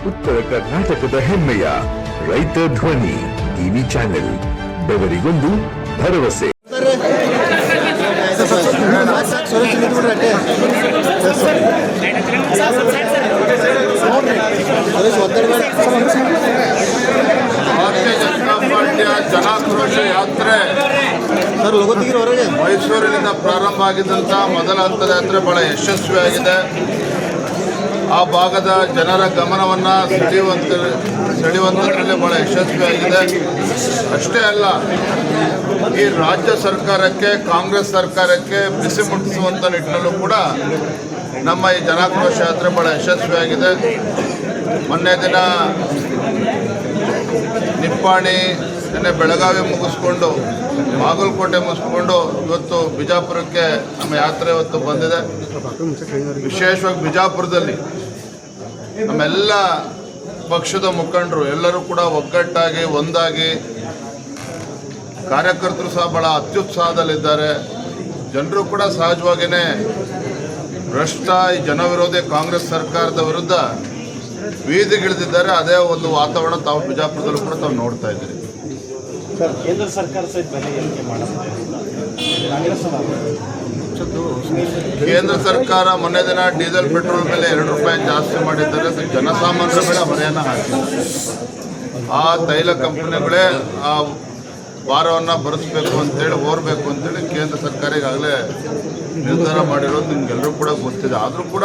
ಉತ್ತರ ಕರ್ನಾಟಕದ ಹೆಮ್ಮೆಯ ರೈತ ಧ್ವನಿ ಟಿವಿ ಚಾನೆಲ್. ಬೆವರಿಗೊಂದು ಭರವಸೆ. ಭಾರತೀಯ ಜನತಾ ಪಾರ್ಟಿಯ ಜನಾಕ್ರೋಶ ಯಾತ್ರೆ ಮೈಸೂರಿನಿಂದ ಪ್ರಾರಂಭ ಆಗಿದ್ದಂಥ ಮೊದಲ ಹಂತದ ಯಾತ್ರೆ ಬಹಳ ಯಶಸ್ವಿಯಾಗಿದೆ. ಆ ಭಾಗದ ಜನರ ಗಮನವನ್ನು ಸೆಳೆಯುವಂಥದ್ರಲ್ಲಿ ಬಹಳ ಯಶಸ್ವಿಯಾಗಿದೆ. ಅಷ್ಟೇ ಅಲ್ಲ, ಈ ರಾಜ್ಯ ಸರ್ಕಾರಕ್ಕೆ, ಕಾಂಗ್ರೆಸ್ ಸರ್ಕಾರಕ್ಕೆ ಬಿಸಿ ಮುಟ್ಟಿಸುವಂಥ ನಿಟ್ಟಿನಲ್ಲೂ ಕೂಡ ನಮ್ಮ ಈ ಜನಾಕ್ರೋಶ ಯಾತ್ರೆ ಬಹಳ ಯಶಸ್ವಿಯಾಗಿದೆ. ಮೊನ್ನೆ ದಿನ ನಿಪ್ಪಾಣಿ, ನಿನ್ನೆ ಬೆಳಗಾವಿ ಮುಗಿಸ್ಕೊಂಡು ಬಾಗಲಕೋಟೆ ಮುಗಿಸ್ಕೊಂಡು ಇವತ್ತು ಬಿಜಾಪುರಕ್ಕೆ ನಮ್ಮ ಯಾತ್ರೆ ಇವತ್ತು ಬಂದಿದೆ. ವಿಶೇಷವಾಗಿ ಬಿಜಾಪುರದಲ್ಲಿ ನಮ್ಮೆಲ್ಲ ಪಕ್ಷದ ಮುಖಂಡರು ಎಲ್ಲರೂ ಕೂಡ ಒಗ್ಗಟ್ಟಾಗಿ ಒಂದಾಗಿ, ಕಾರ್ಯಕರ್ತರು ಸಹ ಬಹಳ ಅತ್ಯುತ್ಸಾಹದಲ್ಲಿದ್ದಾರೆ. ಜನರು ಕೂಡ ಸಹಜವಾಗಿಯೇ ಭ್ರಷ್ಟ ಈ ಜನವಿರೋಧಿ ಕಾಂಗ್ರೆಸ್ ಸರ್ಕಾರದ ವಿರುದ್ಧ ಬೀದಿಗಿಳಿದಿದ್ದಾರೆ. ಅದೇ ಒಂದು ವಾತಾವರಣ ತಾವು ಬಿಜಾಪುರದಲ್ಲೂ ಕೂಡ ತಾವು ನೋಡ್ತಾ ಇದ್ದೀರಿ. ಕೇಂದ್ರ ಸರ್ಕಾರ ಕೇಂದ್ರ ಸರ್ಕಾರ ಮೊನ್ನೆ ದಿನ ಡೀಸೆಲ್ ಪೆಟ್ರೋಲ್ ಮೇಲೆ 2 ರೂಪಾಯಿ ಜಾಸ್ತಿ ಮಾಡಿದ್ದಾರೆ. ಜನಸಾಮಾನ್ಯರ ಮೇಲೆ ಹೊರೆಯನ್ನು ಹಾಕಿದ್ದಾರೆ. ಆ ತೈಲ ಕಂಪನಿಗಳೇ ಆ ಭಾರವನ್ನು ಭರಿಸಬೇಕು ಅಂತೇಳಿ, ಓರಬೇಕು ಅಂತೇಳಿ ಕೇಂದ್ರ ಸರ್ಕಾರ ಈಗಾಗಲೇ ನಿರ್ಧಾರ ಮಾಡಿರೋದು ನಿಮ್ಗೆಲ್ಲರೂ ಕೂಡ ಗೊತ್ತಿದೆ. ಆದರೂ ಕೂಡ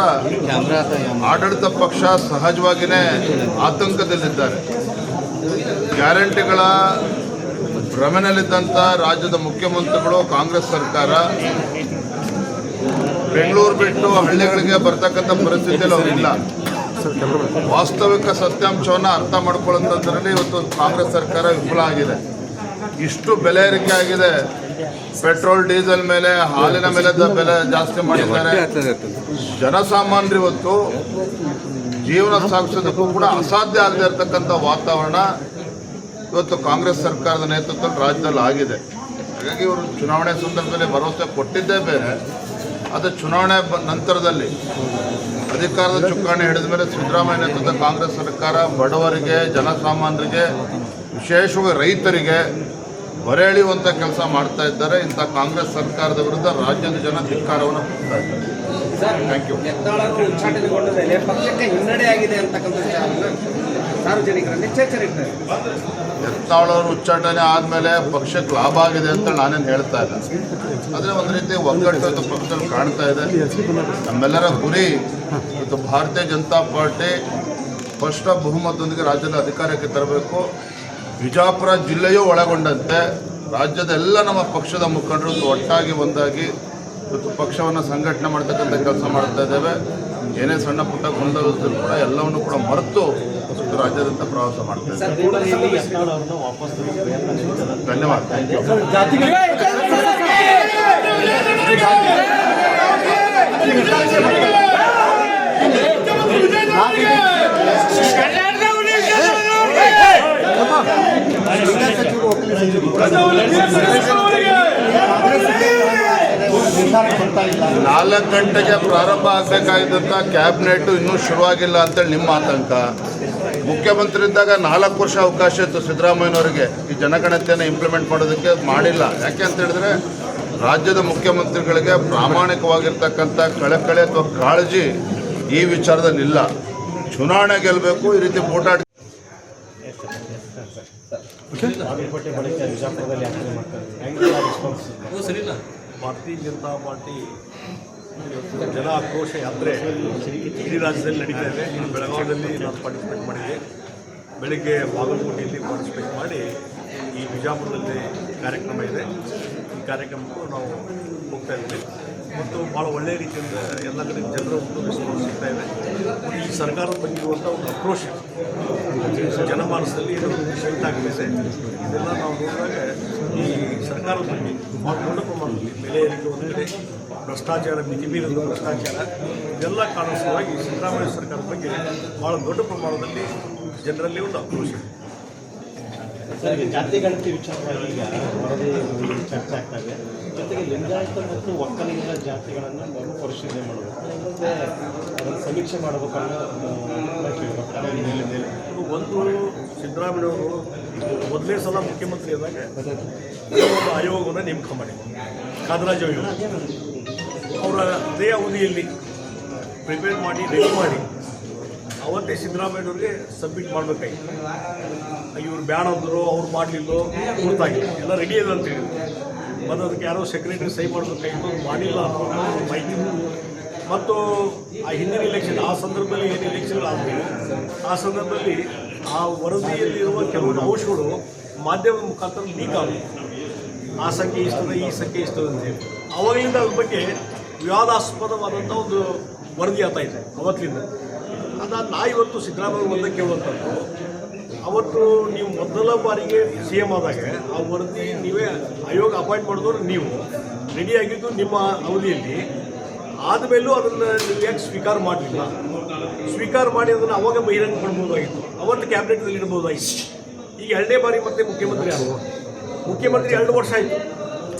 ಆಡಳಿತ ಪಕ್ಷ ಸಹಜವಾಗಿಯೇ ಆತಂಕದಲ್ಲಿದ್ದಾರೆ. ಗ್ಯಾರಂಟಿಗಳ ಭ್ರಮೆನಲ್ಲಿದ್ದಂಥ ರಾಜ್ಯದ ಮುಖ್ಯಮಂತ್ರಿಗಳು, ಕಾಂಗ್ರೆಸ್ ಸರ್ಕಾರ ಬೆಂಗಳೂರು ಬಿಟ್ಟು ಹಳ್ಳಿಗಳಿಗೆ ಬರ್ತಕ್ಕಂಥ ಪರಿಸ್ಥಿತಿಯಲ್ಲಿ ಅವರಿಲ್ಲ. ವಾಸ್ತವಿಕ ಸತ್ಯಾಂಶವನ್ನು ಅರ್ಥ ಮಾಡ್ಕೊಳ್ಳೋಂಥದ್ರಲ್ಲಿ ಇವತ್ತು ಕಾಂಗ್ರೆಸ್ ಸರ್ಕಾರ ವಿಫಲ ಆಗಿದೆ. ಇಷ್ಟು ಬೆಲೆ ಏರಿಕೆ ಆಗಿದೆ. ಪೆಟ್ರೋಲ್, ಡೀಸೆಲ್ ಮೇಲೆ, ಹಾಲಿನ ಮೇಲೆ ಬೆಲೆ ಜಾಸ್ತಿ ಮಾಡಿದ್ದಾರೆ. ಜನಸಾಮಾನ್ಯರು ಇವತ್ತು ಜೀವನ ಸಾಗಿಸೋದಕ್ಕೂ ಕೂಡ ಅಸಾಧ್ಯ ಆಗದೆ ಇರತಕ್ಕಂಥ ವಾತಾವರಣ ಇವತ್ತು ಕಾಂಗ್ರೆಸ್ ಸರ್ಕಾರದ ನೇತೃತ್ವದಲ್ಲಿ ರಾಜ್ಯದಲ್ಲಿ ಆಗಿದೆ. ಹಾಗಾಗಿ ಇವರು ಚುನಾವಣೆ ಸಂದರ್ಭದಲ್ಲಿ ಭರವಸೆ ಕೊಟ್ಟಿದ್ದೇ ಬೇರೆ, ಅದು ಚುನಾವಣೆ ನಂತರದಲ್ಲಿ ಅಧಿಕಾರದ ಚುಕ್ಕಾಣಿ ಹಿಡಿದ ಮೇಲೆ ಸಿದ್ದರಾಮಯ್ಯ ನೇತೃತ್ವದ ಕಾಂಗ್ರೆಸ್ ಸರ್ಕಾರ ಬಡವರಿಗೆ, ಜನಸಾಮಾನ್ಯರಿಗೆ, ವಿಶೇಷವಾಗಿ ರೈತರಿಗೆ ಹೊರೆ ಎಳೆಯುವಂಥ ಕೆಲಸ ಮಾಡ್ತಾ ಇದ್ದಾರೆ. ಇಂಥ ಕಾಂಗ್ರೆಸ್ ಸರ್ಕಾರದ ವಿರುದ್ಧ ರಾಜ್ಯದ ಜನ ಧಿಕ್ಕಾರವನ್ನು ಕೊಡ್ತಾ ಇದ್ದಾರೆ. Thank you. ಯತ್ನಾಳವರು ಉಚ್ಚಾಟನೆ ಆದಮೇಲೆ ಪಕ್ಷಕ್ಕೆ ಲಾಭ ಆಗಿದೆ ಅಂತ ನಾನೇನು ಹೇಳ್ತಾ ಇಲ್ಲ. ಆದರೆ ಒಂದು ರೀತಿ ಒಗ್ಗಟ್ಟು ಪಕ್ಷದಲ್ಲಿ ಕಾಣ್ತಾ ಇದೆ. ನಮ್ಮೆಲ್ಲರ ಗುರಿ ಇವತ್ತು ಭಾರತೀಯ ಜನತಾ ಪಾರ್ಟಿ ಸ್ಪಷ್ಟ ಬಹುಮತದೊಂದಿಗೆ ರಾಜ್ಯದ ಅಧಿಕಾರಕ್ಕೆ ತರಬೇಕು. ಬಿಜಾಪುರ ಜಿಲ್ಲೆಯೂ ಒಳಗೊಂಡಂತೆ ರಾಜ್ಯದ ಎಲ್ಲ ನಮ್ಮ ಪಕ್ಷದ ಮುಖಂಡರು ಒಟ್ಟಾಗಿ ಒಂದಾಗಿ ಇವತ್ತು ಪಕ್ಷವನ್ನು ಸಂಘಟನೆ ಮಾಡ್ತಕ್ಕಂಥ ಕೆಲಸ ಮಾಡ್ತಾ ಇದ್ದೇವೆ. ಏನೇ ಸಣ್ಣ ಪುಟ್ಟ ಗೊಂದಲಗಳು ಕೂಡ ಎಲ್ಲವನ್ನು ಕೂಡ ಮರೆತು ರಾಜ್ಯದಂತ ಪ್ರವಾಸ ಮಾಡ್ತಾ ಇದ್ದೇವೆ. ಧನ್ಯವಾದ. Thank you. 4 ಗಂಟೆಗೆ ಪ್ರಾರಂಭ ಆಗಬೇಕಾಗಿದ್ದಂಥ ಕ್ಯಾಬಿನೆಟ್ ಇನ್ನೂ ಶುರುವಾಗಿಲ್ಲ ಅಂತೇಳಿ ನಿಮ್ಮ ಆತಂಕ. ಮುಖ್ಯಮಂತ್ರಿ ಇದ್ದಾಗ 4 ವರ್ಷ ಅವಕಾಶ ಇತ್ತು ಸಿದ್ದರಾಮಯ್ಯನವರಿಗೆ ಈ ಜನಗಣತಿಯನ್ನು ಇಂಪ್ಲಿಮೆಂಟ್ ಮಾಡೋದಕ್ಕೆ, ಮಾಡಿಲ್ಲ. ಯಾಕೆ ಅಂತ ಹೇಳಿದ್ರೆ ರಾಜ್ಯದ ಮುಖ್ಯಮಂತ್ರಿಗಳಿಗೆ ಪ್ರಾಮಾಣಿಕವಾಗಿರ್ತಕ್ಕಂಥ ಕಳಕಳಿ ಅಥವಾ ಕಾಳಜಿ ಈ ವಿಚಾರದಲ್ಲಿ ಇಲ್ಲ. ಚುನಾವಣೆ ಗೆಲ್ಲಬೇಕು, ಈ ರೀತಿ ಓಟಾಟ ಭಾರತೀಯ ಜನತಾ ಪಾರ್ಟಿ ಜನ ಆಕ್ರೋಶ ಯಾತ್ರೆ ಇಡೀ ರಾಜ್ಯದಲ್ಲಿ ನಡೀತಾ ಇದೆ. ಬೆಳಗಾವಿಯಲ್ಲಿ ನಾನು ಪಾರ್ಟಿಸಿಪೇಟ್ ಮಾಡಿದ್ದೆ. ಬೆಳಗ್ಗೆ ಬಾಗಲಕೋಟೆಯಲ್ಲಿ ಪಾರ್ಟಿಸಿಪೇಟ್ ಮಾಡಿ ಈ ಬಿಜಾಪುರದಲ್ಲಿ ಕಾರ್ಯಕ್ರಮ ಇದೆ. ಈ ಕಾರ್ಯಕ್ರಮಕ್ಕೂ ನಾವು ಹೋಗ್ತಾ ಇದ್ದೀವಿ ಮತ್ತು ಭಾಳ ಒಳ್ಳೆಯ ರೀತಿಯಿಂದ ಎಲ್ಲ ಕಡೆ ಜನರ ಒಂದು ರೆಸ್ಪಾನ್ಸ್ ಸಿಗ್ತಾ ಇದೆ. ಈ ಸರ್ಕಾರದ ಬಗ್ಗೆ ಇರುವಂಥ ಒಂದು ಆಕ್ರೋಶ ಜನಮಾನಸದಲ್ಲಿ ಶಕ್ತಾಗಿದೆ. ಇದೆಲ್ಲ ನಾವು ನೋಡಿದಾಗ ಈ ಸರ್ಕಾರದ ಬಗ್ಗೆ ಭಾಳ ದೊಡ್ಡ ಪ್ರಮಾಣದಲ್ಲಿ ಬೆಲೆ ಏರಿಕೆ ಒಂದು ಕಡೆ, ಭ್ರಷ್ಟಾಚಾರ, ಮಿತಿಮೀರಿದ ಭ್ರಷ್ಟಾಚಾರ, ಇದೆಲ್ಲ ಕಾಣಿಸುವಾಗಿ ಸಿದ್ದರಾಮಯ್ಯ ಸರ್ಕಾರದ ಬಗ್ಗೆ ಭಾಳ ದೊಡ್ಡ ಪ್ರಮಾಣದಲ್ಲಿ ಜನರಲ್ಲಿ ಒಂದು ಆಕ್ರೋಶ. ಸರ್, ಜಾತಿ ಗಣತಿ ವಿಚಾರವಾಗಿ ಈಗ ವರದಿ ಚರ್ಚೆ ಆಗ್ತಾ ಇದೆ. ಜೊತೆಗೆ ಲಿಂಗಾಯತ ಮತ್ತು ಒಕ್ಕಲಿಗರ ಜಾತಿಗಳನ್ನು ಮರು ಪರಿಶೀಲನೆ ಮಾಡಬೇಕು, ಮತ್ತು ಅದನ್ನು ಸಮೀಕ್ಷೆ ಮಾಡಬೇಕನ್ನೋ ಸಿದ್ದರಾಮಯ್ಯವರು ಮೊದಲನೇ ಸಲ ಮುಖ್ಯಮಂತ್ರಿ ಆದಾಗ ಒಂದು ಆಯೋಗವನ್ನು ನೇಮಕ ಮಾಡಿದ್ರು, ಕಾದರಾಜ್ ಆಯೋಗ. ಅವರ ಅದೇ ಅವಧಿಯಲ್ಲಿ ಪ್ರಿಪೇರ್ ಮಾಡಿ ರೆಡಿ ಮಾಡಿ ಅವತ್ತೇ ಸಿದ್ದರಾಮಯ್ಯವ್ರಿಗೆ ಸಬ್ಮಿಟ್ ಮಾಡಬೇಕಾಗಿತ್ತು. ಇವ್ರು ಬ್ಯಾನ್ ಅಂದರು, ಅವ್ರು ಮಾಡಲಿಲ್ಲೋ ಗೊತ್ತಾಗಿಲ್ಲ, ಎಲ್ಲ ರೆಡಿ ಇದೆ ಅಂತ ಹೇಳಿದ್ರು. ಮತ್ತು ಅದಕ್ಕೆ ಯಾರೋ ಸೆಕ್ರೆಟರಿ ಸಹಿ ಮಾಡಬೇಕಾಗಿತ್ತು, ಅದು ಮಾಡಿಲ್ಲ ಅನ್ನೋ ಮಾಹಿತಿ. ಮತ್ತು ಆ ಹಿಂದಿನ ಇಲೆಕ್ಷನ್, ಆ ಸಂದರ್ಭದಲ್ಲಿ ಏನು ಇಲೆಕ್ಷನ್ಗಳಾದವು, ಆ ಸಂದರ್ಭದಲ್ಲಿ ಆ ವರದಿಯಲ್ಲಿರುವ ಕೆಲವೊಂದು ಅಂಶಗಳು ಮಾಧ್ಯಮದ ಮುಖಾಂತರ ಲೀಕ್ ಆದವು. ಆ ಸಂಖ್ಯೆ ಇಷ್ಟದ, ಈ ಸಂಖ್ಯೆ ಇಷ್ಟದ ಅಂತೇಳಿ. ಅವಾಗಲಿಂದ ಅದ್ರ ಬಗ್ಗೆ ವಿವಾದಾಸ್ಪದವಾದಂಥ ಒಂದು ವರದಿ ಆಗ್ತಾ ಇದೆ ಅವತ್ತಿಂದ. ಅದಾದ ನಾ ಇವತ್ತು ಸಿದ್ದರಾಮಯ್ಯ ಒಂದಕ್ಕೆ ಕೇಳುವಂಥದ್ದು, ಅವತ್ತು ನೀವು ಮೊದಲ ಬಾರಿಗೆ ಸಿ ಎಮ್ ಆದಾಗ ಆ ವರದಿ ನೀವೇ ಆಯೋಗ ಅಪಾಯಿಂಟ್ ಮಾಡಿದವರು, ನೀವು ರೆಡಿಯಾಗಿದ್ದು ನಿಮ್ಮ ಅವಧಿಯಲ್ಲಿ. ಆದಮೇಲೂ ಅದನ್ನು ನೀವು ಯಾಕೆ ಸ್ವೀಕಾರ ಮಾಡಲಿಲ್ಲ? ಸ್ವೀಕಾರ ಮಾಡಿ ಅದನ್ನು ಅವಾಗ ಬಹಿರಂಗ ಪಡ್ಬೋದಾಗಿತ್ತು, ಅವತ್ತು ಕ್ಯಾಬಿನೆಟ್ನಲ್ಲಿ ಇಡ್ಬೋದಾಗಿತ್ತು. ಈಗ 2ನೇ ಬಾರಿ ಮತ್ತೆ ಮುಖ್ಯಮಂತ್ರಿ ಆದರು. ಮುಖ್ಯಮಂತ್ರಿ 2 ವರ್ಷ ಆಯಿತು.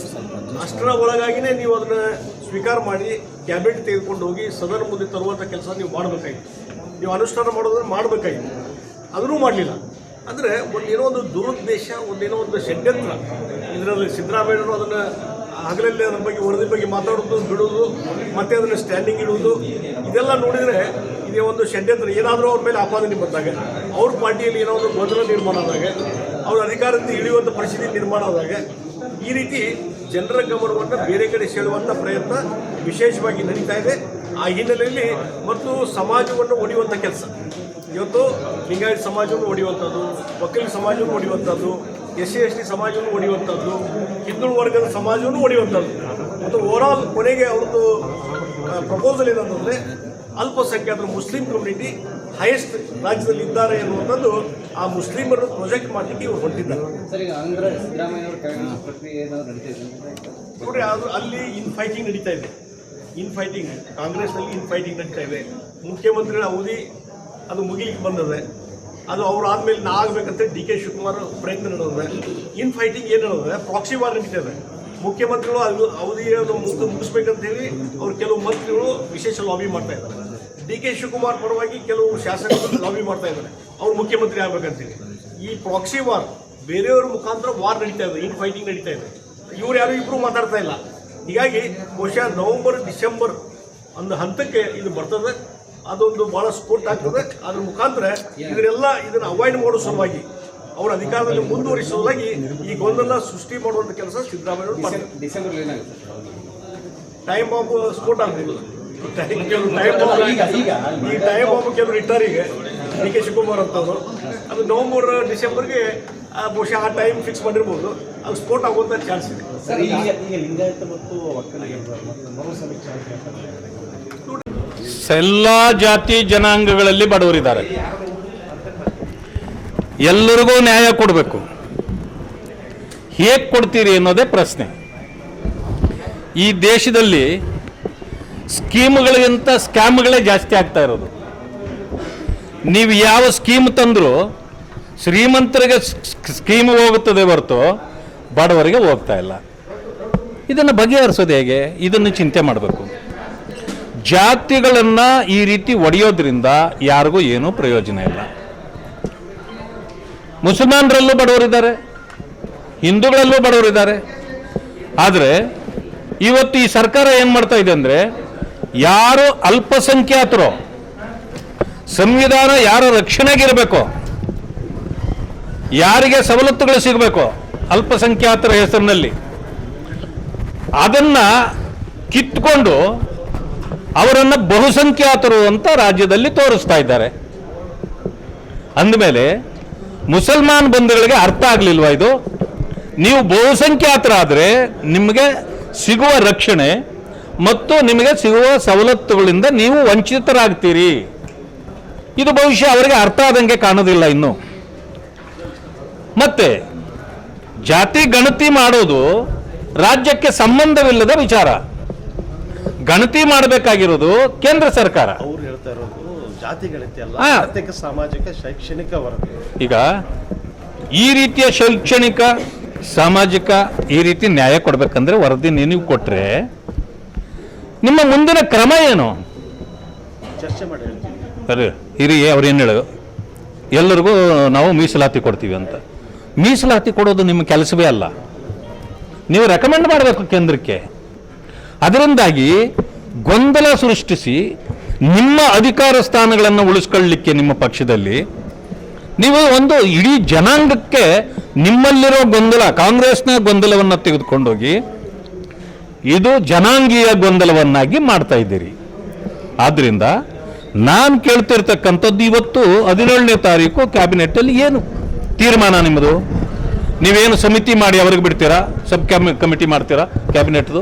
ಅಷ್ಟರ ಒಳಗಾಗಿಯೇ ನೀವು ಅದನ್ನು ಸ್ವೀಕಾರ ಮಾಡಿ ಕ್ಯಾಬಿನೆಟ್ ತೆಗೆದುಕೊಂಡು ಹೋಗಿ ಸದನ ಮುಂದೆ ತರುವಂಥ ಕೆಲಸ ನೀವು ಮಾಡಬೇಕಾಗಿತ್ತು. ನೀವು ಅನುಷ್ಠಾನ ಮಾಡೋದನ್ನು ಮಾಡಬೇಕಾಗಿತ್ತು, ಅದನ್ನೂ ಮಾಡಲಿಲ್ಲ. ಅಂದರೆ ಒಂದೇನೋ ಒಂದು ದುರುದ್ದೇಶ, ಒಂದೇನೋ ಒಂದು ಷಡ್ಯಂತ್ರ ಇದರಲ್ಲಿ. ಸಿದ್ದರಾಮಯ್ಯರು ಅದನ್ನು ಹಗಲಲ್ಲಿ ಅದ್ರ ಬಗ್ಗೆ ವರದಿ ಬಗ್ಗೆ ಮಾತಾಡೋದು, ಬಿಡೋದು, ಮತ್ತೆ ಅದನ್ನು ಸ್ಟ್ಯಾಂಡಿಂಗ್ ಇಡುವುದು, ಇದೆಲ್ಲ ನೋಡಿದರೆ ಇದೇ ಒಂದು ಷಡ್ಯಂತ್ರ. ಏನಾದರೂ ಅವ್ರ ಮೇಲೆ ಆಪಾದನೆ ಬಂದಾಗ, ಅವ್ರ ಪಾರ್ಟಿಯಲ್ಲಿ ಏನೋ ಒಂದು ಗೊಂದಲ ನಿರ್ಮಾಣ ಆದಾಗ, ಅವ್ರ ಅಧಿಕಾರದಿಂದ ಇಳಿಯುವಂಥ ಪರಿಸ್ಥಿತಿ ನಿರ್ಮಾಣ ಆದಾಗ ಈ ರೀತಿ ಜನರ ಗಮನವನ್ನು ಬೇರೆ ಕಡೆ ಸೆಳೆಯುವಂಥ ಪ್ರಯತ್ನ ವಿಶೇಷವಾಗಿ ನಡೀತಾ ಇದೆ. ಆ ಹಿನ್ನೆಲೆಯಲ್ಲಿ ಮತ್ತು ಸಮಾಜವನ್ನು ಒಡೆಯುವಂಥ ಕೆಲಸ ಇವತ್ತು ಲಿಂಗಾಯತ ಸಮಾಜವನ್ನು ಒಡೆಯುವಂಥದ್ದು, ಒಕ್ಕಲಿಗ ಸಮಾಜವನ್ನು ಒಡೆಯುವಂಥದ್ದು, SC/ST ಸಮಾಜವನ್ನು ಒಡೆಯುವಂಥದ್ದು, ಹಿಂದುಳಿದ ವರ್ಗದ ಸಮಾಜವನ್ನು ಒಡೆಯುವಂಥದ್ದು. ಮತ್ತು ಓವರಾಲ್ ಕೊನೆಗೆ ಅವ್ರದ್ದು ಪ್ರಪೋಸಲ್ ಏನಂತಂದರೆ ಅಲ್ಪಸಂಖ್ಯಾತರು ಮುಸ್ಲಿಂ ಕಮ್ಯುನಿಟಿ ಹೈಯೆಸ್ಟ್ ರಾಜ್ಯದಲ್ಲಿ ಇದ್ದಾರೆ ಎನ್ನುವಂಥದ್ದು ಆ ಮುಸ್ಲಿಮರನ್ನು ಪ್ರೊಜೆಕ್ಟ್ ಮಾಡಲಿಕ್ಕೆ ಇವರು ಹೊರಟಿದ್ದಾರೆ. ನೋಡಿ, ಅದು ಅಲ್ಲಿ ಇನ್ಫೈಟಿಂಗ್ ನಡೀತಾ ಇದೆ. ಇನ್ಫೈಟಿಂಗ್ ಕಾಂಗ್ರೆಸ್ನಲ್ಲಿ ಇನ್ಫೈಟಿಂಗ್ ನಡೀತಾ ಇದೆ. ಮುಖ್ಯಮಂತ್ರಿಗಳ ಅವಧಿ ಅದು ಮುಗಿಲಿಕ್ಕೆ ಬಂದಿದೆ. ಅದು ಅವ್ರು ಆದಮೇಲೆ ನಾ ಆಗಬೇಕಂತ DK ಶಿವಕುಮಾರ್ ಪ್ರಯತ್ನ ನಡೆದಿದೆ. ಇನ್ಫೈಟಿಂಗ್ ಏನು ನಡೆದಿದೆ, ಪ್ರಾಕ್ಸಿ ವಾರ್ ನಡೀತಾ ಇದೆ. ಮುಖ್ಯಮಂತ್ರಿಗಳು ಅವಧಿಯನ್ನು ಮುಗಿಸ್ಬೇಕಂತ ಹೇಳಿ ಅವ್ರು ಕೆಲವು ಮಂತ್ರಿಗಳು ವಿಶೇಷ ಲಾಬಿ ಮಾಡ್ತಾ ಇದ್ದಾರೆ. DK ಶಿವಕುಮಾರ್ ಪರವಾಗಿ ಕೆಲವು ಶಾಸಕರು ಲಾಬಿ ಮಾಡ್ತಾ ಇದ್ದಾರೆ, ಅವ್ರು ಮುಖ್ಯಮಂತ್ರಿ ಆಗ್ಬೇಕಂತೇಳಿ. ಈ ಪ್ರಾಕ್ಸಿ ವಾರ್ ಬೇರೆಯವ್ರ ಮುಖಾಂತರ ವಾರ್ ನಡೀತಾ ಇದೆ, ಇನ್ಫೈಟಿಂಗ್ ನಡೀತಾ ಇದೆ. ಇವ್ರು ಯಾರು ಇಬ್ಬರು ಮಾತಾಡ್ತಾ ಇಲ್ಲ. ಹೀಗಾಗಿ ಬಹುಶಃ ನವೆಂಬರ್ ಡಿಸೆಂಬರ್ ಒಂದು ಹಂತಕ್ಕೆ ಇದು ಬರ್ತದೆ. ಅದೊಂದು ಭಾಳ ಸ್ಫೋಟ ಆಗ್ತದೆ. ಅದ್ರ ಮುಖಾಂತರ ಇದನ್ನು ಅವಾಯ್ಡ್ ಮಾಡೋ ಸಲುವಾಗಿ, ಅವರ ಅಧಿಕಾರದಲ್ಲಿ ಮುಂದುವರಿಸುವುದಾಗಿ ಈ ಗೊಂದಲ ಸೃಷ್ಟಿ ಮಾಡುವಂಥ ಕೆಲಸ ಸಿದ್ದರಾಮಯ್ಯ ಮಾಡ್ತಾರೆ. ಟೈಮ್ ಬಾಂಬ್ ಸ್ಫೋಟ ಆಗ್ಬೋದು. ಈ ಟೈಮ್ ಬಾಂಬ್ ಕೆಲವರು ಇಟ್ಟಾರೀಗ DK ಶಿವಕುಮಾರ್ ಅಂತವರು. ಅದು ನವೆಂಬರ್ ಡಿಸೆಂಬರ್ಗೆ ಬಹುಶಃ ಆ ಟೈಮ್ ಫಿಕ್ಸ್ ಮಾಡಿರ್ಬೋದು. ಅದು ಸ್ಫೋಟ ಆಗುವಂಥ ಚಾನ್ಸ್ ಇದೆ. ಎಲ್ಲ ಜಾತಿ ಜನಾಂಗಗಳಲ್ಲಿ ಬಡವರಿದ್ದಾರೆ. ಎಲ್ಲರಿಗೂ ನ್ಯಾಯ ಕೊಡಬೇಕು. ಹೇಗೆ ಕೊಡ್ತೀರಿ ಅನ್ನೋದೇ ಪ್ರಶ್ನೆ. ಈ ದೇಶದಲ್ಲಿ ಸ್ಕೀಮ್ಗಳಿಗಿಂತ ಸ್ಕ್ಯಾಮ್ಗಳೇ ಜಾಸ್ತಿ ಆಗ್ತಾ ಇರೋದು. ನೀವು ಯಾವ ಸ್ಕೀಮ್ ತಂದರೂ ಶ್ರೀಮಂತರಿಗೆ ಸ್ಕೀಮ್ ಹೋಗುತ್ತದೆ ಹೊರತು ಬಡವರಿಗೆ ಹೋಗ್ತಾ ಇಲ್ಲ. ಇದನ್ನು ಬಗೆಹರಿಸೋದು ಹೇಗೆ? ಇದನ್ನು ಚಿಂತೆ ಮಾಡಬೇಕು. ಜಾತಿಗಳನ್ನು ಈ ರೀತಿ ಒಡೆಯೋದ್ರಿಂದ ಯಾರಿಗೂ ಏನೂ ಪ್ರಯೋಜನ ಇಲ್ಲ. ಮುಸಲ್ಮಾನರಲ್ಲೂ ಬಡವರಿದ್ದಾರೆ, ಹಿಂದೂಗಳಲ್ಲೂ ಬಡವರಿದ್ದಾರೆ. ಆದರೆ ಇವತ್ತು ಈ ಸರ್ಕಾರ ಏನು ಮಾಡ್ತಾ ಇದೆ ಅಂದರೆ, ಯಾರು ಅಲ್ಪಸಂಖ್ಯಾತರು, ಸಂವಿಧಾನ ಯಾರ ರಕ್ಷಣೆಗಿರಬೇಕು, ಯಾರಿಗೆ ಸವಲತ್ತುಗಳು ಸಿಗಬೇಕು ಅಲ್ಪಸಂಖ್ಯಾತರ ಹೆಸರಿನಲ್ಲಿ, ಅದನ್ನು ಕಿತ್ಕೊಂಡು ಅವರನ್ನು ಬಹುಸಂಖ್ಯಾತರು ಅಂತ ರಾಜ್ಯದಲ್ಲಿ ತೋರಿಸ್ತಾ ಇದ್ದಾರೆ. ಅಂದಮೇಲೆ ಮುಸಲ್ಮಾನ್ ಬಂಧುಗಳಿಗೆ ಅರ್ಥ ಆಗಲಿಲ್ವಾ ಇದು? ನೀವು ಬಹುಸಂಖ್ಯಾತರಾದರೆ ನಿಮಗೆ ಸಿಗುವ ರಕ್ಷಣೆ ಮತ್ತು ನಿಮಗೆ ಸಿಗುವ ಸವಲತ್ತುಗಳಿಂದ ನೀವು ವಂಚಿತರಾಗ್ತೀರಿ. ಇದು ಬಹುಶಃ ಅವರಿಗೆ ಅರ್ಥ ಆದಂಗೆ ಕಾಣೋದಿಲ್ಲ ಇನ್ನು. ಮತ್ತೆ ಜಾತಿ ಗಣತಿ ಮಾಡೋದು ರಾಜ್ಯಕ್ಕೆ ಸಂಬಂಧವಿಲ್ಲದ ವಿಚಾರ. ಗಣತಿ ಮಾಡಬೇಕಾಗಿರೋದು ಕೇಂದ್ರ ಸರ್ಕಾರ. ಅವ್ರು ಹೇಳ್ತಾ ಇರೋದು ಜಾತಿ ಗಣತಿ ಅಲ್ಲ, ಆರ್ಥಿಕ ಸಾಮಾಜಿಕ ಶೈಕ್ಷಣಿಕ ವರದಿ. ಈಗ ಈ ರೀತಿಯ ಶೈಕ್ಷಣಿಕ ಸಾಮಾಜಿಕ ಈ ರೀತಿ ನ್ಯಾಯ ಕೊಡಬೇಕಂದ್ರೆ ವರದಿ ನೀವು ಕೊಟ್ಟರೆ ನಿಮ್ಮ ಮುಂದಿನ ಕ್ರಮ ಏನು? ಚರ್ಚೆ ಮಾಡಿ ಹೇಳ್ತೀನಿ. ಅರೆ ಹಿರಿ ಅವ್ರೇನು ಹೇಳೋದು? ಎಲ್ಲರಿಗೂ ನಾವು ಮೀಸಲಾತಿ ಕೊಡ್ತೀವಿ ಅಂತ. ಮೀಸಲಾತಿ ಕೊಡೋದು ನಿಮ್ಮ ಕೆಲಸವೇ ಅಲ್ಲ, ನೀವು ರೆಕಮೆಂಡ್ ಮಾಡಬೇಕು ಕೇಂದ್ರಕ್ಕೆ. ಅದರಿಂದಾಗಿ ಗೊಂದಲ ಸೃಷ್ಟಿಸಿ ನಿಮ್ಮ ಅಧಿಕಾರ ಸ್ಥಾನಗಳನ್ನು ಉಳಿಸ್ಕೊಳ್ಳಲಿಕ್ಕೆ ನಿಮ್ಮ ಪಕ್ಷದಲ್ಲಿ ನೀವು ಒಂದು ಇಡೀ ಜನಾಂಗಕ್ಕೆ ನಿಮ್ಮಲ್ಲಿರೋ ಗೊಂದಲ, ಕಾಂಗ್ರೆಸ್ನ ಗೊಂದಲವನ್ನು ತೆಗೆದುಕೊಂಡೋಗಿ ಇದು ಜನಾಂಗೀಯ ಗೊಂದಲವನ್ನಾಗಿ ಮಾಡ್ತಾ ಇದ್ದೀರಿ. ಆದ್ದರಿಂದ ನಾನು ಕೇಳ್ತಿರ್ತಕ್ಕಂಥದ್ದು, ಇವತ್ತು 17ನೇ ತಾರೀಕು ಕ್ಯಾಬಿನೆಟ್ಟಲ್ಲಿ ಏನು ತೀರ್ಮಾನ ನಿಮ್ಮದು? ನೀವೇನು ಸಮಿತಿ ಮಾಡಿ ಅವ್ರಿಗೆ ಬಿಡ್ತೀರಾ, ಸಬ್ ಕಮಿಟಿ ಮಾಡ್ತೀರಾ ಕ್ಯಾಬಿನೆಟ್ದು,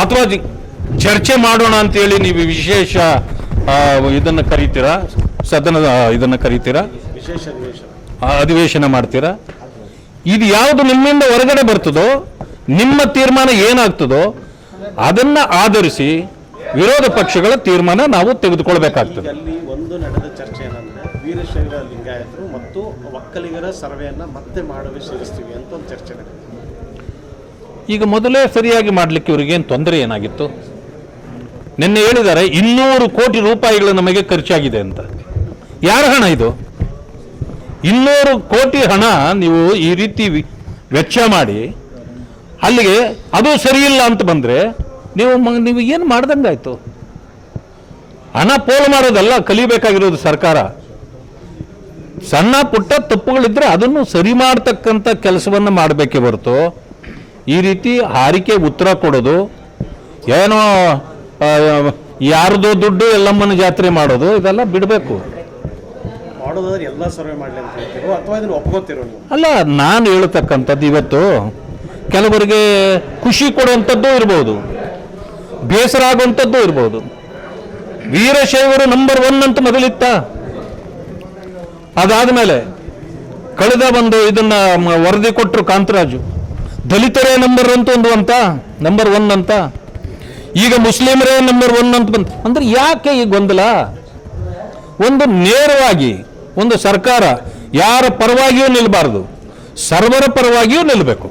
ಅಥವಾ ಚರ್ಚೆ ಮಾಡೋಣ ಅಂತೇಳಿ ನೀವು ವಿಶೇಷ ಇದನ್ನು ಕರೀತೀರಾ, ಸದನ ಇದನ್ನು ಕರೀತೀರಾ, ವಿಶೇಷ ಅಧಿವೇಶನ ಅಧಿವೇಶನ ಮಾಡ್ತೀರಾ? ಇದು ಯಾವುದು ನಿಮ್ಮಿಂದ ಹೊರಗಡೆ ಬರ್ತದೋ, ನಿಮ್ಮ ತೀರ್ಮಾನ ಏನಾಗ್ತದೋ ಅದನ್ನು ಆಧರಿಸಿ ವಿರೋಧ ಪಕ್ಷಗಳ ತೀರ್ಮಾನ ನಾವು ತೆಗೆದುಕೊಳ್ಬೇಕಾಗ್ತದೆ. ಅಲ್ಲಿ ಒಂದು ನಡೆದ ಚರ್ಚೆ ಏನಂದ್ರೆ ವೀರಶೈವ ಲಿಂಗಾಯತರು ಮತ್ತು ಒಕ್ಕಲಿಗರ ಸರ್ವೆಯನ್ನ ಮತ್ತೆ ಮಾಡಲು ಸೇರಿಸ್ತೀವಿ ಅಂತ ಒಂದು ಚರ್ಚೆ ನಡೆದಿದೆ. ಈಗ ಮೊದಲೇ ಸರಿಯಾಗಿ ಮಾಡಲಿಕ್ಕೆ ಇವರಿಗೇನು ತೊಂದರೆ ಏನಾಗಿತ್ತು? ನಿನ್ನೆ ಹೇಳಿದ್ದಾರೆ 200 ಕೋಟಿ ರೂಪಾಯಿಗಳು ನಮಗೆ ಖರ್ಚಾಗಿದೆ ಅಂತ. ಯಾರ ಹಣ ಇದು? 200 ಕೋಟಿ ಹಣ ನೀವು ಈ ರೀತಿ ವೆಚ್ಚ ಮಾಡಿ ಅಲ್ಲಿಗೆ ಅದು ಸರಿಯಿಲ್ಲ ಅಂತ ಬಂದರೆ ನೀವು ಏನು ಮಾಡ್ದಂಗಾಯ್ತು? ಹಣ ಪೋಲು ಮಾಡೋದಲ್ಲ ಕಲಿಬೇಕಾಗಿರೋದು ಸರ್ಕಾರ. ಸಣ್ಣ ಪುಟ್ಟ ತಪ್ಪುಗಳಿದ್ರೆ ಅದನ್ನು ಸರಿ ಮಾಡ್ತಕ್ಕಂಥ ಕೆಲಸವನ್ನು ಮಾಡಬೇಕೇ ಹೊರತು ಈ ರೀತಿ ಹಾರಿಕೆ ಉತ್ತರ ಕೊಡೋದು, ಏನೋ ಯಾರ್ದೋ ದುಡ್ಡು ಎಲ್ಲಮ್ಮನ ಜಾತ್ರೆ ಮಾಡೋದು, ಇದೆಲ್ಲ ಬಿಡಬೇಕು. ಮಾಡೋದಾದ್ರೆ ಎಲ್ಲ ಸರ್ವೆ ಮಾಡಲಿ ಅಂತ ಹೇಳ್ತೀರೋ ಅಥವಾ ಇದನ್ನು ಒಪ್ಕೋತಿರೋ ನೀವು? ಅಲ್ಲ, ನಾನು ಹೇಳ್ತಕ್ಕಂಥದ್ದು ಇವತ್ತು ಕೆಲವರಿಗೆ ಖುಷಿ ಕೊಡುವಂಥದ್ದು ಇರ್ಬೋದು, ಬೇಸರ ಆಗುವಂಥದ್ದು ಇರ್ಬೋದು. ವೀರಶೈವರು ನಂಬರ್ 1 ಅಂತ ಮೊದಲಿತ್ತ. ಅದಾದ ಮೇಲೆ ಕಳೆದ ಒಂದು ಇದನ್ನ ವರದಿ ಕೊಟ್ಟರು ಕಾಂತರಾಜು, ದಲಿತರೇ ನಂಬರ್ 1 ಅಂತ, ಈಗ ಮುಸ್ಲಿಮರೇ ನಂಬರ್ 1 ಅಂತ ಬಂತು. ಅಂದ್ರೆ ಯಾಕೆ ಈ ಗೊಂದಲ? ಒಂದು ನೇರವಾಗಿ ಒಂದು ಸರ್ಕಾರ ಯಾರ ಪರವಾಗಿಯೂ ನಿಲ್ಲಬಾರದು, ಸರ್ವರ ಪರವಾಗಿಯೂ ನಿಲ್ಲಬೇಕು.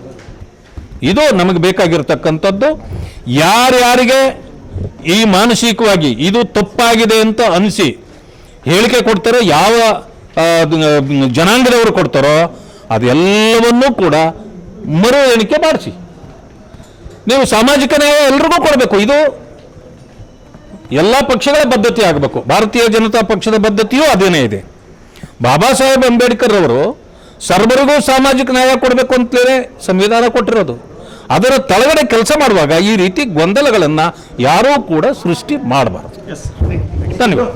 ಇದು ನಮಗೆ ಬೇಕಾಗಿರ್ತಕ್ಕಂಥದ್ದು. ಯಾರ್ಯಾರಿಗೆ ಈ ಮಾನಸಿಕವಾಗಿ ಇದು ತಪ್ಪಾಗಿದೆ ಅಂತ ಅನಿಸಿ ಹೇಳಿಕೆ ಕೊಡ್ತಾರೋ, ಯಾವ ಜನಾಂಗದವರು ಕೊಡ್ತಾರೋ ಅದೆಲ್ಲವನ್ನೂ ಕೂಡ ಮರು ಎಣಿಕೆ ಮಾಡಿಸಿ. ನೀವು ಸಾಮಾಜಿಕ ನ್ಯಾಯ ಎಲ್ರಿಗೂ ಕೊಡಬೇಕು. ಇದು ಎಲ್ಲ ಪಕ್ಷಗಳ ಬದ್ಧತೆ ಆಗಬೇಕು. ಭಾರತೀಯ ಜನತಾ ಪಕ್ಷದ ಬದ್ಧತೆಯೂ ಅದೇನೇ ಇದೆ. ಬಾಬಾ ಸಾಹೇಬ್ ಅಂಬೇಡ್ಕರ್ ಅವರು ಸರ್ವರಿಗೂ ಸಾಮಾಜಿಕ ನ್ಯಾಯ ಕೊಡಬೇಕು ಅಂತಲೇ ಸಂವಿಧಾನ ಕೊಟ್ಟಿರೋದು. ಅದರ ತಳಗಡೆ ಕೆಲಸ ಮಾಡುವಾಗ ಈ ರೀತಿ ಗೊಂದಲಗಳನ್ನು ಯಾರೂ ಕೂಡ ಸೃಷ್ಟಿ ಮಾಡಬಾರದು. ಧನ್ಯವಾದ.